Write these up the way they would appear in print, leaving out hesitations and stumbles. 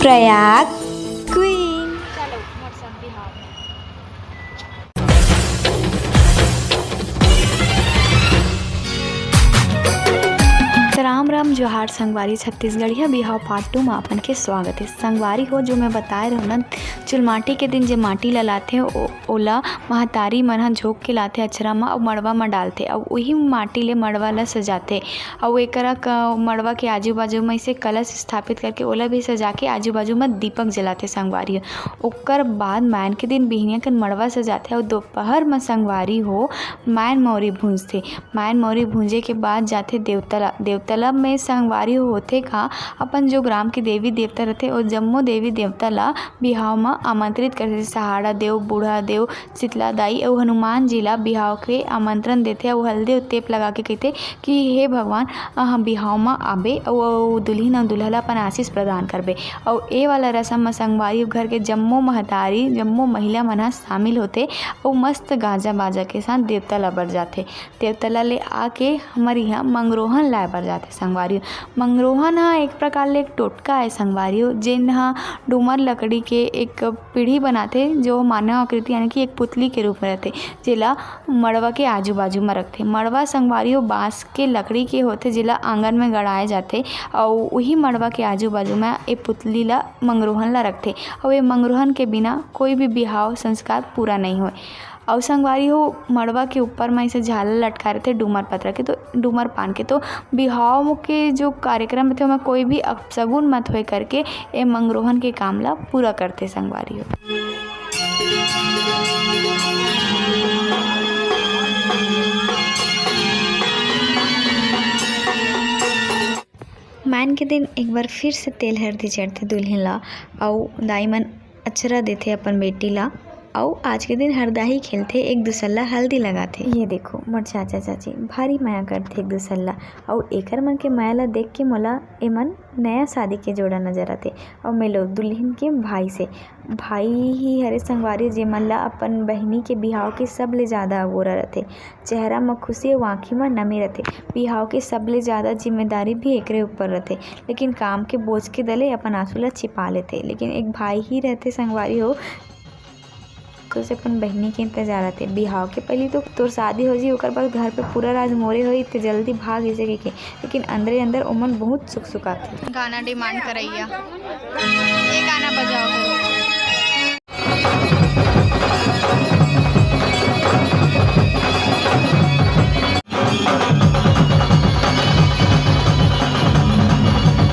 Prayag queen. चलो मौसम बिहार में। राम राम जोहार संगवारी छत्तीसगढ़िया बिहाव पार्ट 2 में अपन के स्वागत है। संगवारी हो जो मैं बताए रहूँ न चुलमाटी के दिन जे माटी ला लाथे ओला महतारी मन ह झोंक के लाथे अचरा में और मड़वा में डालथे और वही माटी ले मड़वा ला सजाथे और एकरा मड़वा के आजू बाजू में इसे कलश स्थापित करके ओला भी सजा के आजू बाजू में दीपक जलाथे संगवारी। ओकर बाद मैन के दिन बिहनिया के मड़वा सजाथे और दोपहर में संगवारी हो मैन मौरी भूंजथे। मैन मौरी भूंजे के बाद जाथे देवतला। देवतला में संगवारी होथे का अपन जो ग्राम के देवी देवता रहते और जम्मो देवी देवता ला बिहाव में आमंत्रित करथे। सहाड़ा देव, बूढ़ा देव, शीतला दाई और हनुमान जी ला बिहाव के आमंत्रण देथे और हल्दी और तेप लगा के कहते कि हे भगवान हम बिहाव में आबे और दुल्हन और दूल्हा ला अपन आशीष प्रदान करबे। और ए वाला रस्म में संगवारी घर के जम्मो महतारी जम्मो महिला मन शामिल होते और मस्त गाजा बाजा के साथ देवतला बर जाथे। देवतला ले आके हमारे यहाँ मंगरोहन लाए बर जाथे संगवारी। मंगरोहन हा एक प्रकार ले एक टोटका है संगवारी जेन हा डूमर लकड़ी के एक पीढ़ी बनाथे जो मानव आकृति यानी कि एक पुतली के रूप में रहते जेला मड़वा के आजू बाजू में रखते। मड़वा संगवारी बांस के लकड़ी के होते जेला आंगन में गड़ाए जाते और वही मड़वा के आजू बाजू में ए पुतली ला मंगरोहन ला रखते और ये मंगरोहन के बिना कोई भी बिहाव संस्कार पूरा नहीं होए। और संगवारी हो मड़वा के ऊपर में इसे झालर लटका रहे थे डूमर पत्र के तो डूमर पान के तो बिहाव के जो कार्यक्रम थे उसमें कोई भी अपशगुन मत होए करके ए मंगरोहन के काम ला पूरा करते संगवारी हो। मैन के दिन एक बार फिर से तेल हल्दी चढ़ते दुल्हन ला और दाई मन अचरा देते अपन बेटी ला और आज के दिन हरदाही खेलते एक दूसरा हल्दी लगाते। ये देखो मोर चाचा चाची भारी माया करते एक दूसरा और एकर मन के माया ला देख के मोला एमन नया शादी के जोड़ा नजर आते। और मिलो दुल्हन के भाई से भाई ही हरे संगवारी जे मन ला अपन बहिनी के बिहाव के सब ले ज़्यादा अगोरा रहते। चेहरा में खुशी और आँखी में नमी रहते। बिहाव के सब ले ज़्यादा जिम्मेदारी भी एकरे ऊपर रहते लेकिन काम के बोझ के दले अपन आंसू ला छिपा लेते। लेकिन एक भाई ही रहते संगवारी हो से अपन बहनी के इंतजार आते। बिहाव के पहले तो तोर शादी हो जी ओकर बाद घर पे पूरा राज मोरे होई तो जल्दी भाग ऐसे के लेकिन अंदर अंदर ओमन बहुत सुख सुखाते। गाना डिमांड करैया ये गाना बजाओ।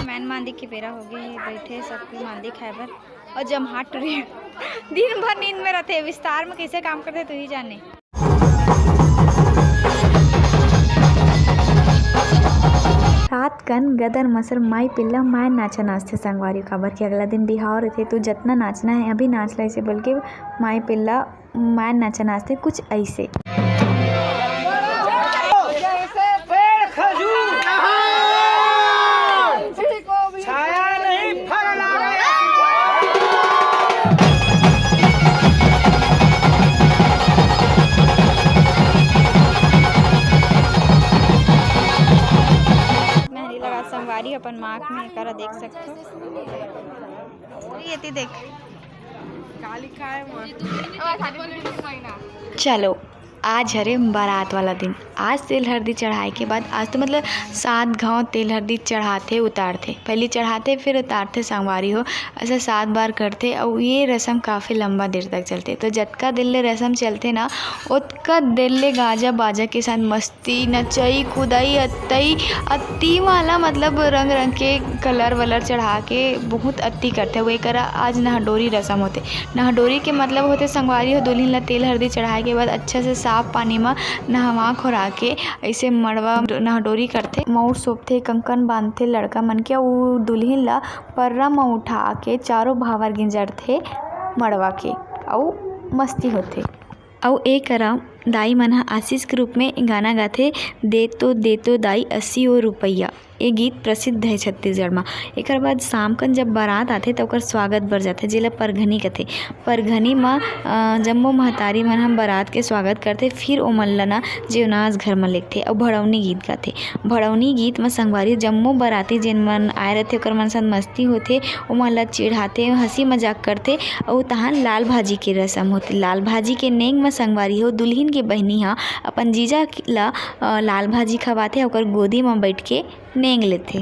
मैन मांदी की बेरा हो गई बैठे सबकी मांदी खाए बर और जब हाथ टूटे दिन भर नींद में रहते। विस्तार में कैसे काम करते तू ही जाने। रात कन गदर मसर माई पिल्ला माय नाचा नाचते संगवारी काबर कि अगला दिन बिहाव रहते तो जितना नाचना है अभी नाच ला ऐसे बोल के माई पिल्ला माय नाचा नाचते कुछ ऐसे। संगवारी अपन मार्क में करा देख सकते हो ये देख का लिखा है। चलो आज हरे बारात वाला दिन। आज तेल हल्दी चढ़ाए के बाद आज तो मतलब 7 घाव तेल हल्दी चढ़ाते उतारते पहले चढ़ाते फिर उतारते संगवारी हो ऐसा 7 बार करते और ये रस्म काफ़ी लंबा देर तक चलते। तो जतका दिल ले रस्म चलते ना उतका दिल ले गाजा बाजा के साथ मस्ती नचई कूदई अत्ती वाला मतलब रंग रंग के कलर वलर चढ़ा के बहुत अत्ती करते हुए करा। आज नहडोरी रस्म होते। नहडोरी के मतलब होते संगवारी हो दुल्हन ला तेल हल्दी चढ़ाए के बाद अच्छा से साफ पानी में नहवा खोरा के ऐसे मड़वा नहडोरी करते। मऊर सोपथे कंकन बांधते लड़का मन के वो दुल्हन ला पर्रा में उठा के चारों भावर गिंजरथे मड़वा के और मस्ती होते। और एक करा दाई मन आशीष के रूप में गाना गाथे दे तो दाई 80 रुपया। ये गीत प्रसिद्ध है छत्तीसगढ़ में। एक बाद शाम कन जब बारात आथे तो ओकर स्वागत बर जाथे, जेला परघनी कहथे। परघनी में जम्मो महतारी मन हम बारात के स्वागत करथे, फिर ओमन ल ना जेवनास घर में लेगथे और भड़ौनी गीत गाथे। भड़ौनी गीत में संगवारी जम्मो बाराती जेन मन आए रहथे ओकर मन साथ मस्ती होथे, ओमन ल चिढ़ाथे, हंसी मजाक करथे और तहां लाल भाजी के रस्म होथे। लाल भाजी के नेंग में संगवारी हो दुल्हन के बहिनी ह अपन जीजा ला लाल भाजी खवाथे, ओकर गोदी में बैठ के नेंग लेथे।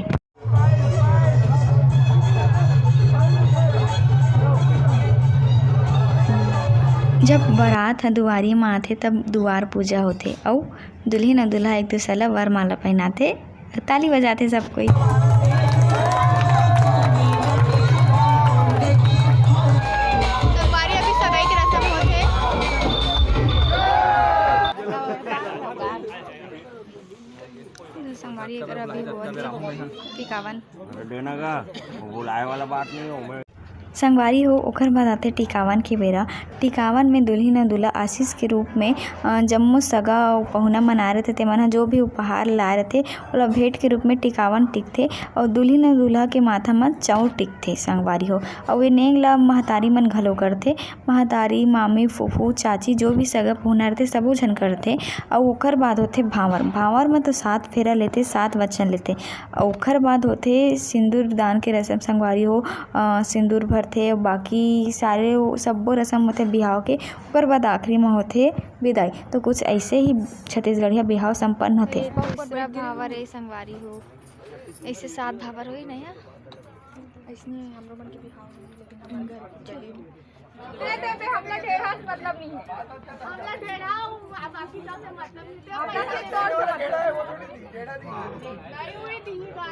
जब बारात ह दुआरी में आथे तब दुआर पूजा होथे और दुल्हन और दूल्हा एक दूसरे ला वरमाला पहनाथे, ताली बजाथे सब कोई। संगवारी अगर अभी टिकावन देना का बुलाए वाला बात नहीं हो। संगवारी हो ओकर बाद आते टिकावन के बेरा। टिकावन में दुल्हन और दूल्हा आशीष के रूप में जम्मो सगा और पहुना मनाए रहथे, तेमन ह जो भी उपहार लाए रहथे ओला भेंट के रूप में टिकावन टिकथे और दुल्हन और दूल्हा के माथा में चाउर टिकथे संगवारी हो। और ये नेंग ला महतारी मन घलो करथे, महतारी मामी फूफू चाची जो भी सगा पहुना रहथे सबो झन करथे। और ओकर बाद होथे भांवर। भांवर में तो 7 फेरा लेथे, 7 वचन लेथे। ओकर बाद होथे सिंदूर दान के रस्म संगवारी हो, सिंदूर भरथे और बाकी सारे सब्बो रस्म होथे बिहाव के। ओकर बाद आखिरी में होथे विदाई। तो कुछ ऐसे ही छत्तीसगढ़िया बिहाव संपन्न होथे। पूरा भावर है संगवारी हो, ऐसे 7 भावर होई नहीं है ऐसने हम लोगन के बिहाव होई, लेकिन हमर घर चली नहीं बे हमला ढेरा से मतलब नहीं है, हमला ढेरा बाकी सब से मतलब नहीं है, हमला से ढेरा दी बा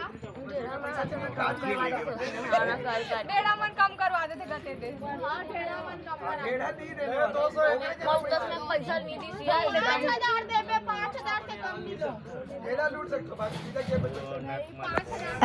ढेरा मन साथे मन काम करवा देते, ढेरा मन कम करवा देते कहते थे। हां ढेरा मन कम करवा ढेरा दी दे 200 बहुत में पैसा नहीं दी सिया 5000 दे बे 5000 से कम नहीं दो ढेरा लूट सकते बाकी सीधा के बचे।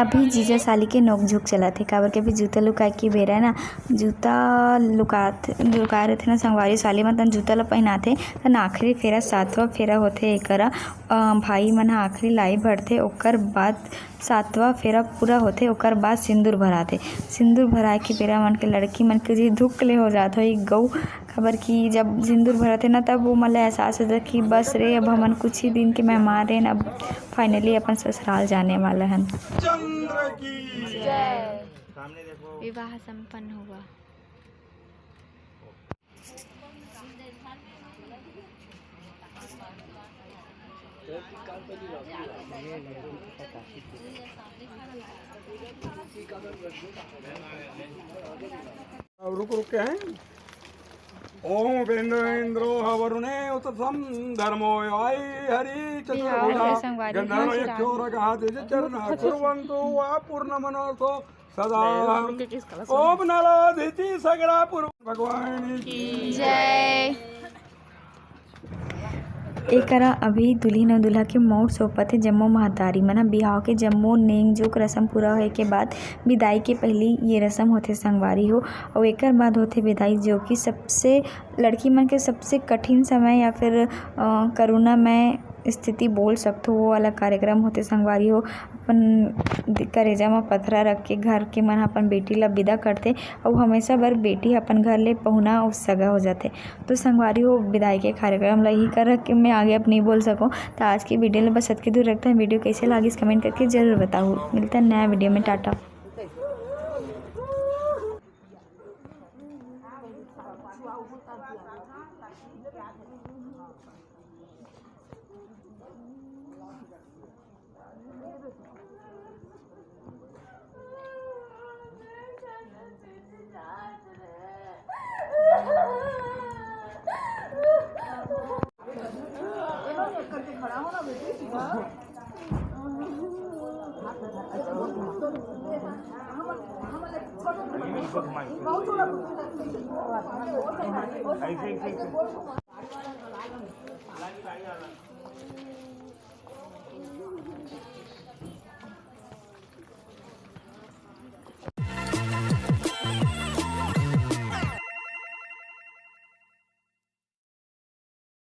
अभी जीजा साली के नोक झोंक चला थे, काबर के अभी जूता लुकाए के बेरा है ना, जूता लुकाए रहथे ना संगवारी साली मन तन जूता ला पहनाथे। तन आखिरी फेरा 7वां फेरा होथे एकरा, भाई मन ह आखिरी लाई भरथे। ओकर बाद 7वां फेरा पूरा होथे, ओकर बाद सिंदूर भराथे। सिंदूर भराए के बेरा मन के लड़की मन के जी धुक ले हो जात हो गऊ, खबर की जब सिंदूर भरथे ना तब वो मतलब एहसास होता कि बस रे अब हमन कुछ ही दिन के मेहमान हैं, अब फाइनली अपन ससुराल जाने वाला हन। विवाह संपन्न हुआ। रुक के हैं। ओम उपेन्द्रो हवरुणे उत्तम धर्मो आई हरि चतुर्भुजा गंधर्व यक्षोरगाः चरणा कुर्वन्तु वा पूर्णमनसो सदा। ओम नरोधिति सगड़ा पूर्व भगवान की जय। एकरा अभी दुल्हन और दूल्हा के मोड़ सोपत है जम्मो महतारी मन। बिहाव के जम्मो नेंग जोक रस्म पूरा होए के बाद विदाई के पहली ये रस्म होथे संगवारी हो। और एकर बाद होथे विदाई, जो कि सबसे लड़की मन के सबसे कठिन समय या फिर करुणामय स्थिति बोल सकते हो वो वाला कार्यक्रम होते संगवारी हो। अपन करेजा में पथरा रख के घर के मन अपन बेटी ला विदा करते और हमेशा बर बेटी अपन घर ले पहुना और सगा हो जाते। तो संगवारी हो विदाई के कार्यक्रम ला ही कर के मैं आगे अब नहीं बोल सकूँ। तो आज की वीडियो में बस इतनी दूर रखता है। वीडियो कैसे लगी इस कमेंट करके ज़रूर बताओ। मिलता है नया वीडियो में। टाटा। ऐसे